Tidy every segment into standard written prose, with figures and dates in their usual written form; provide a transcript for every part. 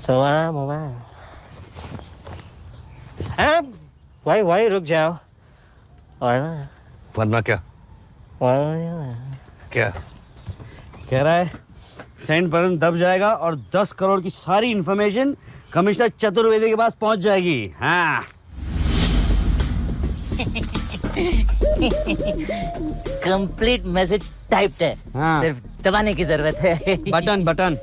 तुम्हारा मोबाइल वही रुक जाओ। और वरना क्या? क्या कह रहा है सेंट बटन दब जाएगा और 10 करोड़ की सारी इंफॉर्मेशन कमिश्नर चतुर्वेदी के पास पहुंच जाएगी। हाँ कंप्लीट मैसेज टाइप्ड है। हाँ। सिर्फ दबाने की जरूरत है। Button button.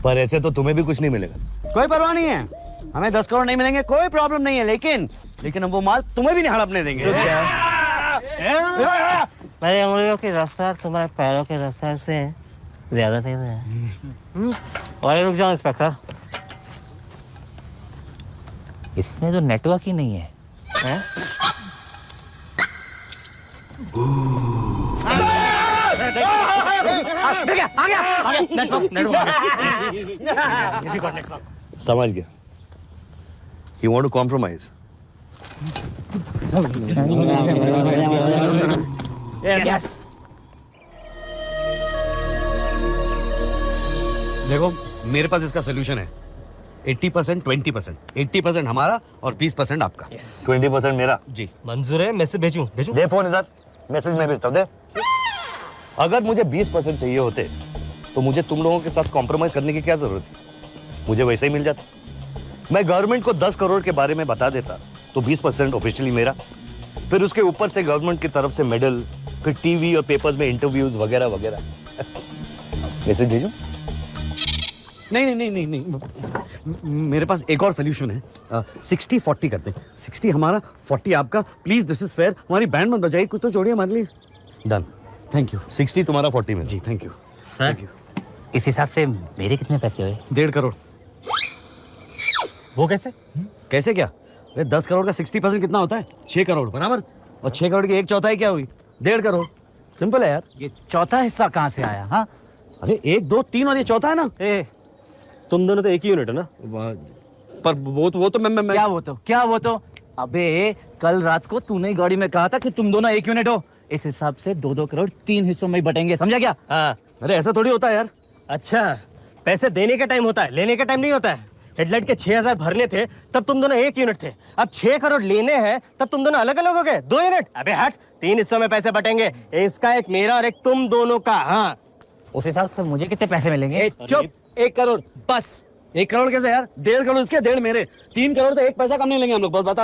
पर ऐसे तो तुम्हें भी कुछ नहीं मिलेगा। कोई परवाह नहीं है, हमें 10 करोड़ नहीं मिलेंगे, कोई प्रॉब्लम नहीं है, लेकिन हम वो माल तुम्हें भी नहीं हड़पने देंगे। मेरी उंगलियों की रफ्तार तुम्हारे पैरों की रफ्तार से ज्यादा तेज है। वही रुक जाओ इंस्पेक्टर। इसमें तो नेटवर्क ही नहीं है। समझ गया। You want to compromise? देखो मेरे पास इसका सोल्यूशन है। 80% 20%, 80% हमारा और 20% आपका। 20% मेरा। जी मंजूर है। मैसेज भेजूं? दे फोन इधर, मैसेज मैं भेजता हूं, दे। अगर मुझे 20% चाहिए होते तो मुझे तुम लोगों के साथ कॉम्प्रोमाइज करने की क्या जरूरत थी? मुझे वैसे ही मिल जाता। मैं गवर्नमेंट को 10 करोड़ के बारे में बता देता तो 20% ऑफिशियली मेरा, फिर उसके ऊपर से गवर्नमेंट की तरफ से मेडल, फिर टीवी और पेपर्स में इंटरव्यूज वगैरह वगैरह। मैसेज भेजूं? नहीं, मेरे पास एक और सोल्यूशन है। 60-40 करते हैं, 60 हमारा 40 आपका। Please this is fair. हमारी बैंड मत बजाइए, कुछ तो जोड़िए हमारे लिए। डन। Thank you. 60 तुम्हारा, 40 मेरा। जी थैंक यू। सर इस हिसाब से मेरे कितने पैसे हुए? 1.5 करोड़। वो कैसे? कैसे क्या? 10 करोड़ का 60% कितना होता है? 6 करोड़ बराबर। और 6 करोड़ की 1/4 क्या हुई? 1.5 करोड़। सिंपल है यार। ये चौथा हिस्सा कहाँ से आया? हाँ अरे 1, 2, 3 और ये चौथा है ना। तुम दोनों तो एक ही यूनिट है ना? पर वो तो मैं क्या वो तो अबे कल रात को तूने ही गाड़ी में कहा था कि तुम दोनों एक यूनिट हो। इस हिसाब से 2-2 करोड़ 3 हिस्सों में ही बटेंगे, समझा क्या? हाँ। अरे ऐसा थोड़ी होता है यार। अच्छा, पैसे देने का टाइम होता है, लेने का टाइम नहीं होता है। हेडलाइट के 6,000 भरने थे तब तुम दोनों एक यूनिट थे। अब 6 करोड़ लेने हैं तब तुम दोनों अलग अलग हो गए, 2 यूनिट। अबे हट, 3 हिस्सों में पैसे बटेंगे। इसका एक मेरा और एक तुम दोनों का। हाँ उस हिसाब से मुझे कितने पैसे मिलेंगे? चुप। 1 करोड़ बस। 1 करोड़ कैसे यार? 1.5 करोड़ इसके, 1.5 मेरे। 3 करोड़ तो एक पैसा कम नहीं लेंगे हम लोग, बस बता।